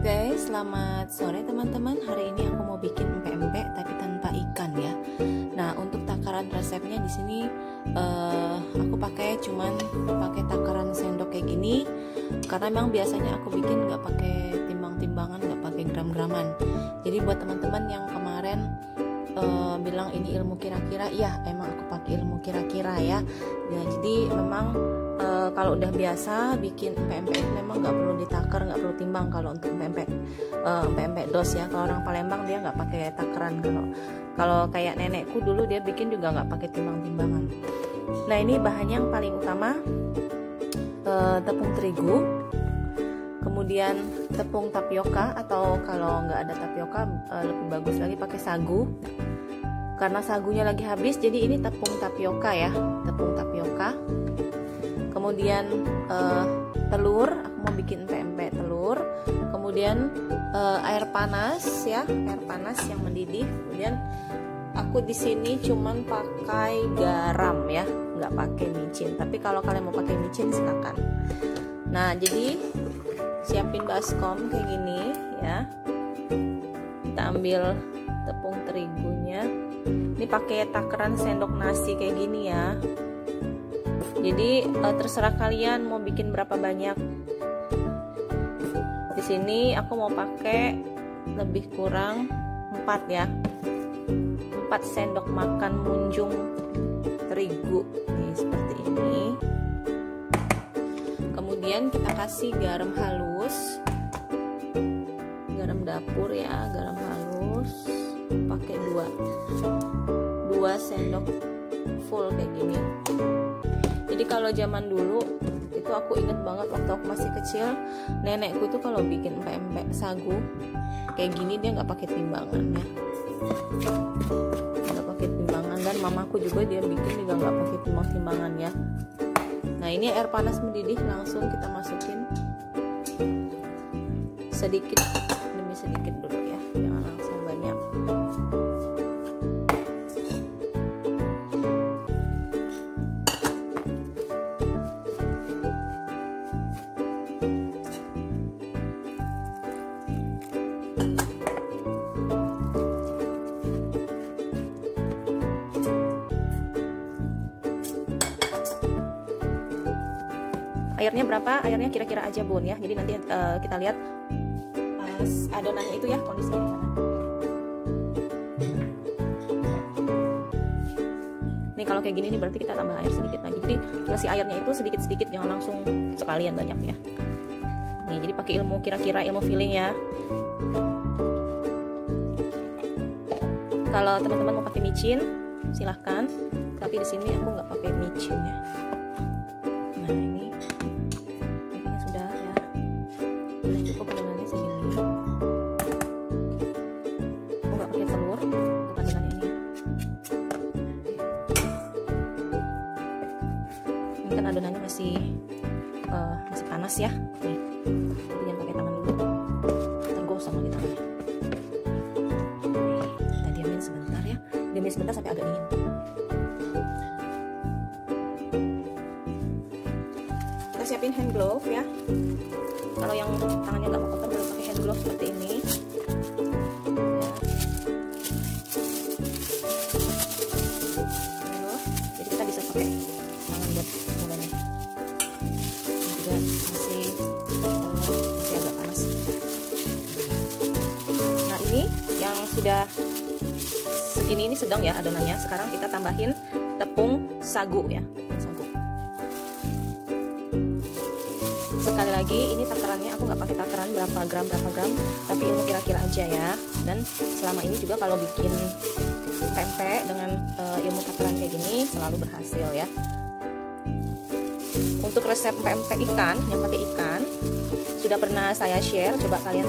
Oke, selamat sore teman-teman. Hari ini aku mau bikin empek-empek tapi tanpa ikan ya. Nah, untuk takaran resepnya di sini aku pakai takaran sendok kayak gini karena memang biasanya aku bikin nggak pakai timbang-timbangan, nggak pakai gram-graman. Jadi buat teman-teman yang kemarin bilang ini ilmu kira-kira, iya emang aku pakai ilmu kira-kira ya. Nah, jadi memang kalau udah biasa bikin empek-empek memang nggak perlu ditakar, nggak perlu timbang kalau untuk empek-empek dos ya. Kalau orang Palembang dia nggak pakai takaran. Kalau kayak nenekku dulu dia bikin juga nggak pakai timbang-timbangan. Nah, ini bahannya yang paling utama tepung terigu, kemudian tepung tapioka, atau kalau nggak ada tapioka lebih bagus lagi pakai sagu. Karena sagunya lagi habis, jadi ini tepung tapioka ya, tepung tapioka. Kemudian telur, aku mau bikin empek-empek telur. Kemudian air panas ya, air panas yang mendidih. Kemudian aku di sini cuman pakai garam ya, nggak pakai micin. Tapi kalau kalian mau pakai micin silakan. Nah, jadi siapin baskom kayak gini ya. Kita ambil tepung terigunya. Ini pakai takaran sendok nasi kayak gini ya. Jadi terserah kalian mau bikin berapa banyak. Di sini aku mau pakai lebih kurang 4 ya. 4 sendok makan munjung terigu. Nih seperti ini. Kemudian kita kasih garam halus. Garam dapur ya, garam halus. Pakai 2 sendok full kayak gini. Jadi kalau zaman dulu itu aku inget banget waktu aku masih kecil, nenekku itu kalau bikin empek-empek sagu kayak gini dia nggak pakai timbangan ya, nggak pakai timbangan. Dan mamaku juga dia bikin juga nggak pakai timbangan ya. Nah, ini air panas mendidih, langsung kita masukin sedikit demi sedikit dulu ya, jangan langsung banyak. Airnya berapa? Airnya kira-kira aja bun ya. Jadi nanti kita lihat pas adonannya itu ya kondisinya gimana. Nih kalau kayak gini nih berarti kita tambah air sedikit lagi. Jadi kasih airnya itu sedikit-sedikit, jangan langsung sekalian banyak ya. Nih jadi pakai ilmu kira-kira, ilmu feeling ya. Kalau teman-teman mau pakai micin silahkan. Tapi di sini aku nggak pakai micin ya. Nah ini sudah ya, udah cukup adonannya segini. Aku nggak pakai telur untuk adonan ini. Ini kan adonannya masih panas ya. Nih, jadi jangan pakai tangan dulu, tergosong lagi tangannya. Nih, kita diamin sebentar ya, diamin sebentar sampai agak dingin. Siapin hand glove ya. Kalau yang tangannya nggak mau kotor boleh pakai hand glove seperti ini ya. Jadi kita bisa pakai tangan buat mulanya. Juga masih agak panas. Nah, ini yang sudah segini ini sedang ya adonannya. Sekarang kita tambahin tepung sagu ya, tepung sagu. Sekali lagi ini takarannya aku nggak pakai takaran berapa gram, tapi ilmu kira-kira aja ya. Dan selama ini juga kalau bikin pempek dengan ilmu takaran kayak gini selalu berhasil ya. Untuk resep pempek ikan yang pakai ikan sudah pernah saya share, coba kalian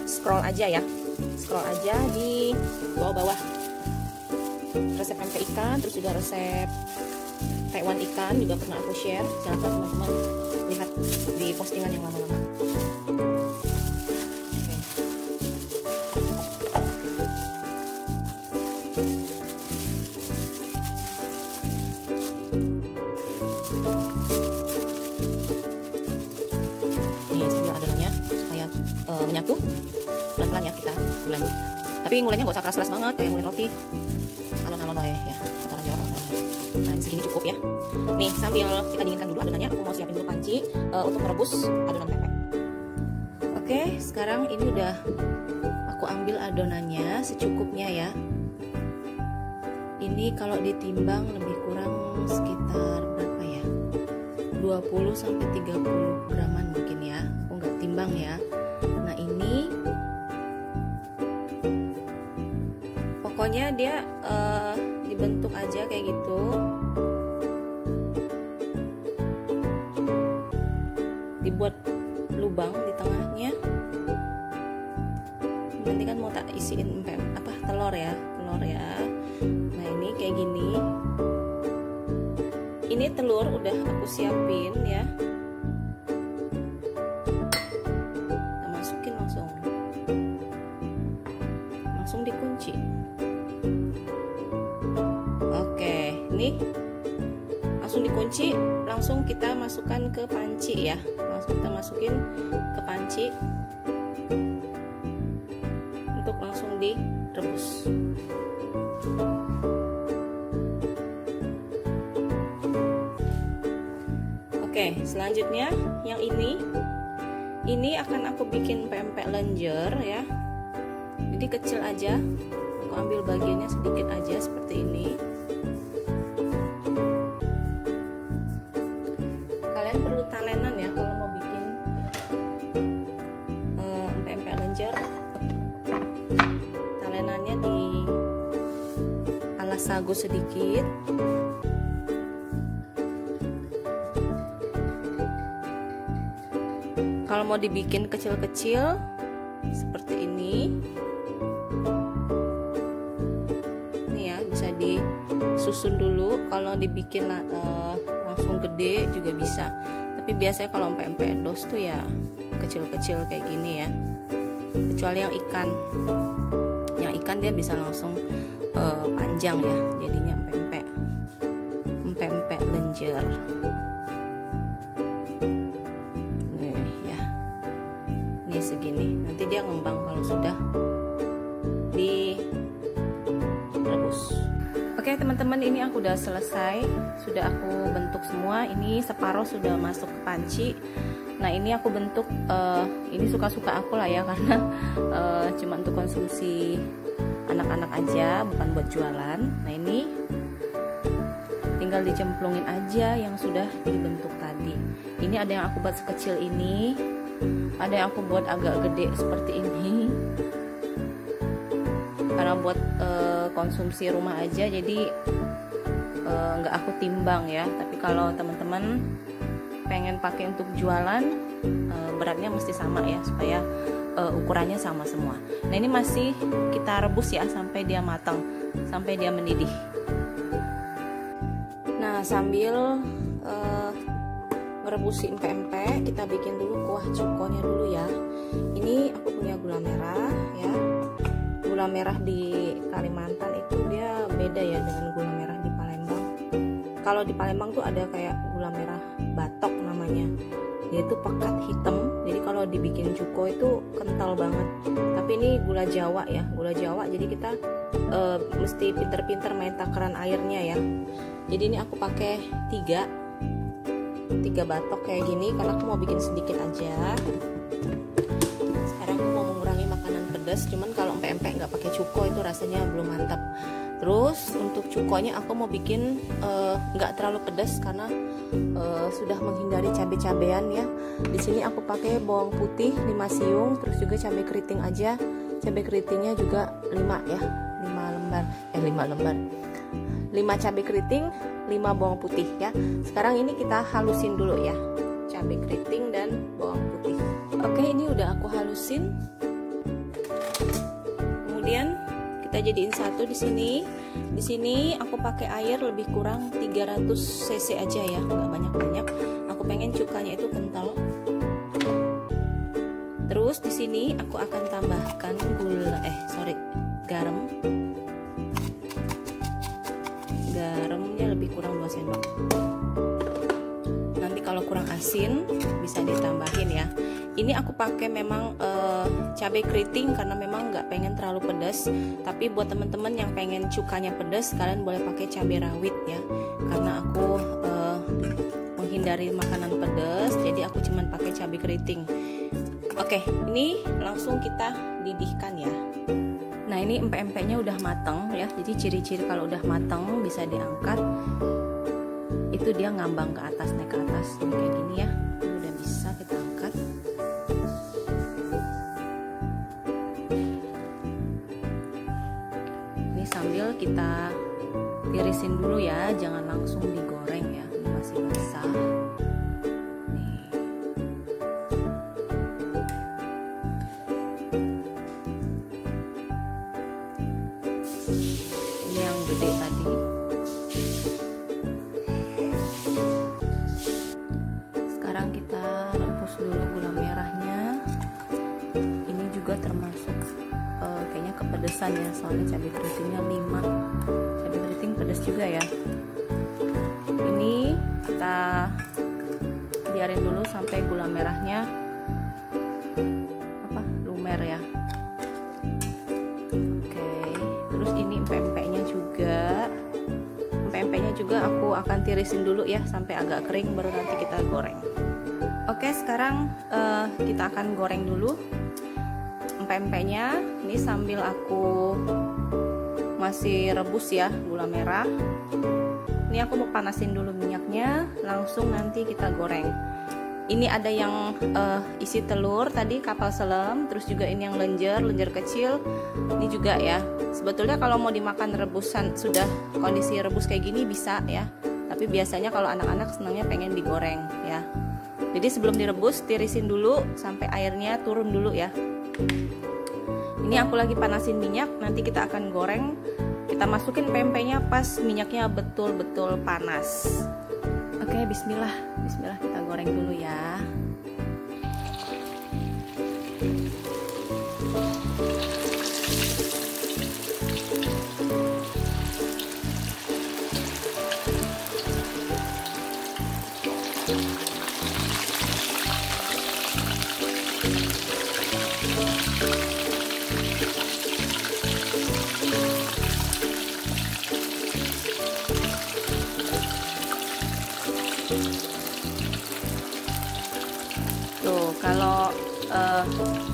scroll aja ya, scroll aja di bawah-bawah. Resep pempek ikan, terus juga resep Taiwan ikan juga pernah aku share. Silahkan teman-teman lihat di postingan yang lama-lama. Ini sambil adonannya supaya menyatu. Pelan-pelan ya kita ngulen. Tapi ngulennya nggak usah keras-keras banget kayak ngulen roti. Alon-alon ya, kotoran aja orang. Nah, segini cukup ya. Nih, sambil kita dinginkan dulu adonannya, aku mau siapin dulu panci untuk merebus adonan pempek. Oke, sekarang ini udah aku ambil adonannya secukupnya ya. Ini kalau ditimbang lebih kurang sekitar berapa ya? 20 sampai 30 graman mungkin ya. Aku nggak timbang ya. Nah, ini pokoknya dia dibentuk aja kayak gitu. Dibuat lubang di tengahnya. Nanti kan mau tak isiin telur ya. Nah, ini kayak gini. Ini telur udah aku siapin ya. Kita masukin langsung dikunci. Oke, ini langsung dikunci, langsung kita masukkan ke panci ya. Langsung kita masukin ke panci untuk langsung direbus. Oke, selanjutnya yang ini akan aku bikin pempek lenjer ya. Jadi kecil aja, aku ambil bagiannya sedikit aja seperti ini. Kalian perlu talenan ya kalau mau bikin pempek lenjer. Talenannya di alas sagu sedikit. Kalau mau dibikin kecil-kecil seperti ini ya, bisa disusun dulu. Kalau dibikin langsung gede juga bisa, tapi biasanya kalau pempek dos tuh ya kecil-kecil kayak gini ya, kecuali yang ikan dia bisa langsung panjang ya, jadinya pempek lenjer. Segini, nanti dia ngembang kalau sudah direbus. Oke teman-teman, ini aku udah selesai, sudah aku bentuk semua. Ini separuh sudah masuk ke panci. Nah, ini aku bentuk, ini suka-suka aku lah ya, karena cuma untuk konsumsi anak-anak aja, bukan buat jualan. Nah, ini tinggal dicemplungin aja yang sudah dibentuk tadi. Ini ada yang aku buat sekecil ini, ada yang aku buat agak gede seperti ini, karena buat konsumsi rumah aja, jadi nggak aku timbang ya. Tapi kalau teman-teman pengen pakai untuk jualan, beratnya mesti sama ya, supaya ukurannya sama semua. Nah, ini masih kita rebus ya sampai dia matang, sampai dia mendidih. Nah, sambil ngerebusin pempek, kita bikin dulu kuah cukonya dulu ya. Ini aku punya gula merah ya. Gula merah di Kalimantan itu dia beda ya dengan gula merah di Palembang. Kalau di Palembang tuh ada kayak gula merah batok namanya. Dia itu pekat hitam. Jadi kalau dibikin cuko itu kental banget. Tapi ini gula Jawa ya, gula Jawa. Jadi kita mesti pinter-pinter main takaran airnya ya. Jadi ini aku pakai 3 batok kayak gini, karena aku mau bikin sedikit aja. Sekarang aku mau mengurangi makanan pedas, cuman kalau pempek nggak pakai cuko itu rasanya belum mantap. Terus untuk cukonya aku mau bikin nggak terlalu pedas, karena sudah menghindari cabai-cabean ya. Di sini aku pakai bawang putih 5 siung, terus juga cabai keriting aja. Cabai keritingnya juga 5 ya, 5 cabai keriting, 5 bawang putih ya. Sekarang ini kita halusin dulu ya, cabai keriting dan bawang putih. Oke, ini udah aku halusin. Kemudian kita jadiin satu di sini. Di sini aku pakai air lebih kurang 300 cc aja ya, nggak banyak-banyak. Aku pengen cukanya itu kental. Terus di sini aku akan tambahkan garam. Garamnya lebih kurang 2 sendok. Nanti kalau kurang asin bisa ditambahin ya. Ini aku pakai memang cabai keriting karena memang nggak pengen terlalu pedas. Tapi buat teman-teman yang pengen cukanya pedas, kalian boleh pakai cabai rawit ya. Karena aku menghindari makanan pedas, jadi aku cuman pakai cabai keriting. Oke, ini langsung kita didihkan ya. Nah, ini empek-empeknya udah matang ya. Jadi ciri-ciri kalau udah matang bisa diangkat. Itu dia ngambang ke atas, naik ke atas. Ini kayak gini ya. Ini udah bisa kita angkat. Ini sambil kita tirisin dulu ya, jangan langsung digoreng ya. Ini masih basah. Ini yang gede tadi. Sekarang kita rebus dulu gula merahnya. Ini juga termasuk kayaknya kepedesan ya, soalnya cabai keritingnya 5. Cabai keriting pedas juga ya. Ini kita biarin dulu sampai gula merahnya lumer ya. Terus ini empek-empeknya juga aku akan tirisin dulu ya sampai agak kering, baru nanti kita goreng. Oke, sekarang kita akan goreng dulu empek-empeknya. Ini sambil aku masih rebus ya gula merah. Ini aku mau panasin dulu minyaknya, langsung nanti kita goreng. Ini ada yang isi telur tadi, kapal selam, terus juga ini yang lenjer kecil. Ini juga ya. Sebetulnya kalau mau dimakan rebusan sudah kondisi rebus kayak gini bisa ya. Tapi biasanya kalau anak-anak senangnya pengen digoreng ya. Jadi sebelum direbus tirisin dulu sampai airnya turun dulu ya. Ini aku lagi panasin minyak, nanti kita akan goreng. Kita masukin pempeknya pas minyaknya betul-betul panas. Oke, bismillah kita goreng dulu ya. Tuh, kalau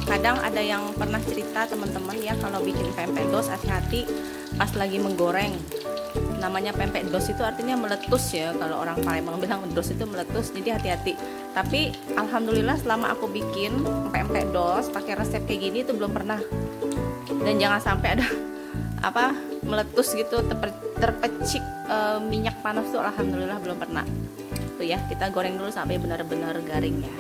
kadang ada yang pernah cerita teman-teman ya, kalau bikin pempek dos hati-hati pas lagi menggoreng. Namanya pempek dos itu artinya meletus ya, kalau orang Palembang bilang dos itu meletus, jadi hati-hati. Tapi alhamdulillah selama aku bikin pempek dos pakai resep kayak gini itu belum pernah. Dan jangan sampai ada meletus gitu, terpecik minyak panas tuh alhamdulillah belum pernah. Tuh ya, kita goreng dulu sampai benar-benar garing ya.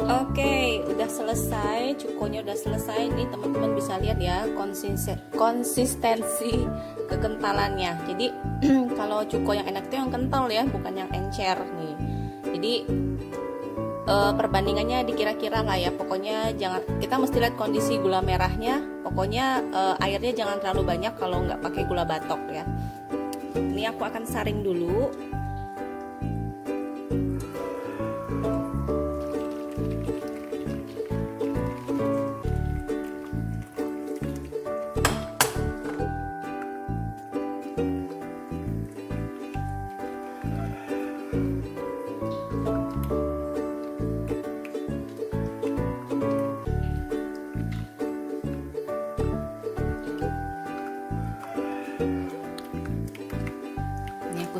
Oke, udah selesai, cukonya udah selesai. Nih teman-teman bisa lihat ya konsistensi kekentalannya. Jadi kalau cuko yang enak itu yang kental ya, bukan yang encer nih. Jadi perbandingannya dikira-kira lah ya. Pokoknya kita mesti lihat kondisi gula merahnya. Pokoknya airnya jangan terlalu banyak kalau nggak pakai gula batok ya. Ini aku akan saring dulu.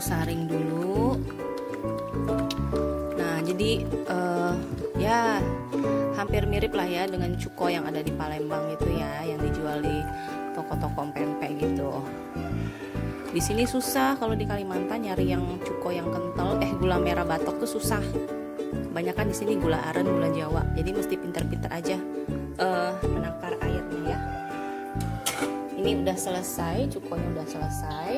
Saring dulu. Nah, jadi ya hampir mirip lah ya dengan cuko yang ada di Palembang itu ya, yang dijual di toko-toko pempek gitu. Di sini susah, kalau di Kalimantan nyari yang cuko yang kental, gula merah batok tuh susah. Kebanyakan di sini gula aren, gula Jawa. Jadi mesti pinter-pinter aja menakar airnya ya. Ini udah selesai, cukonya udah selesai.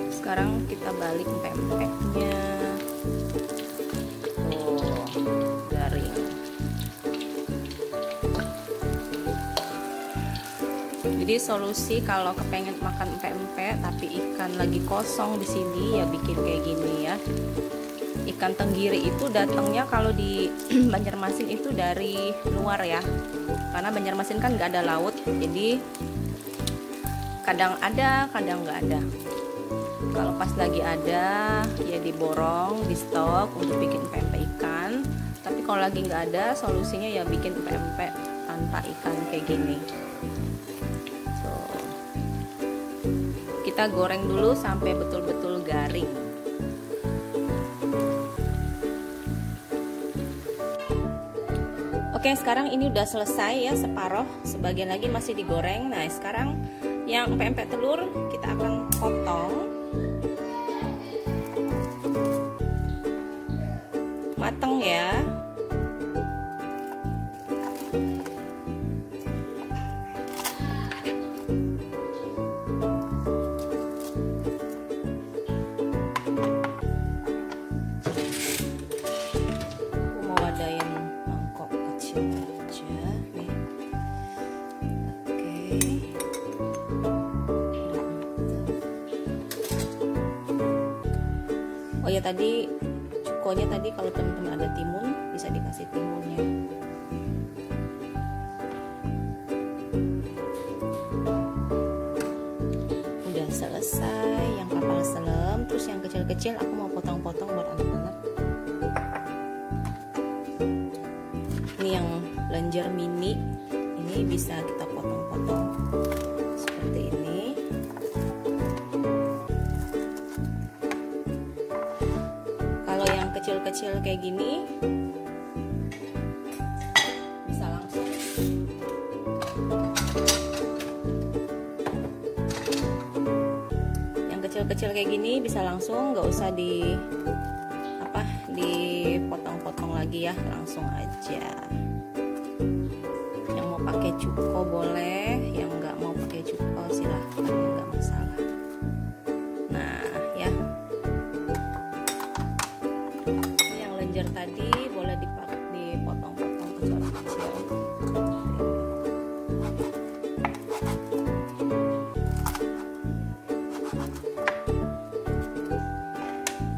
Sekarang kita balik pempeknya. Oh, garing. Jadi solusi kalau kepengen makan pempek tapi ikan lagi kosong di sini ya bikin kayak gini ya. ikan tenggiri itu datangnya kalau di Banjarmasin itu dari luar ya, karena Banjarmasin kan nggak ada laut, jadi kadang ada kadang nggak ada. Kalau pas lagi ada ya diborong, di stok untuk bikin pempek ikan. Tapi kalau lagi nggak ada, solusinya ya bikin pempek tanpa ikan kayak gini. So, kita goreng dulu sampai betul-betul garing. Oke, sekarang ini udah selesai ya, separuh, sebagian lagi masih digoreng. Nah, sekarang yang pempek telur kita akan potong mateng ya. Aku mau wadain mangkok kecil aja nih. Oke. Oh ya, tadi cukonya tadi kalau teman-teman ada timun bisa dikasih timunnya. Udah selesai yang kapal selam, terus yang kecil-kecil aku mau potong-potong buat anak-anak. Ini yang lenjer mini, ini bisa kita potong-potong seperti ini. Kecil-kecil kayak gini bisa langsung nggak usah dipotong-potong lagi ya, langsung aja. Yang mau pakai cuko boleh, yang nggak mau pakai cuko silahkan, nggak masalah. Nah ya, tadi boleh dipotong-potong kecil-kecil.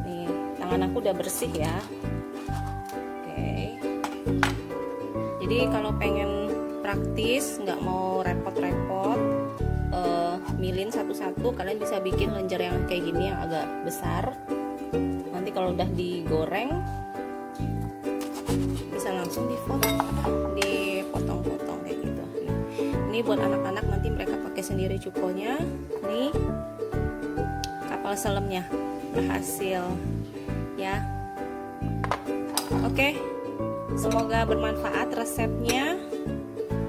Nih, tangan aku udah bersih ya. Oke. Jadi kalau pengen praktis, nggak mau repot-repot, milin satu-satu, kalian bisa bikin lenjer yang kayak gini yang agak besar. Nanti kalau udah digoreng bisa langsung dipotong-potong kayak gitu. Ini buat anak-anak, nanti mereka pakai sendiri cukonya. Nih kapal selemnya berhasil ya. Oke, semoga bermanfaat resepnya.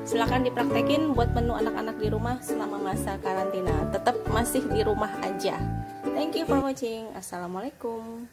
Silahkan dipraktekin buat menu anak-anak di rumah selama masa karantina. Tetap masih di rumah aja. Thank you for watching. Assalamualaikum.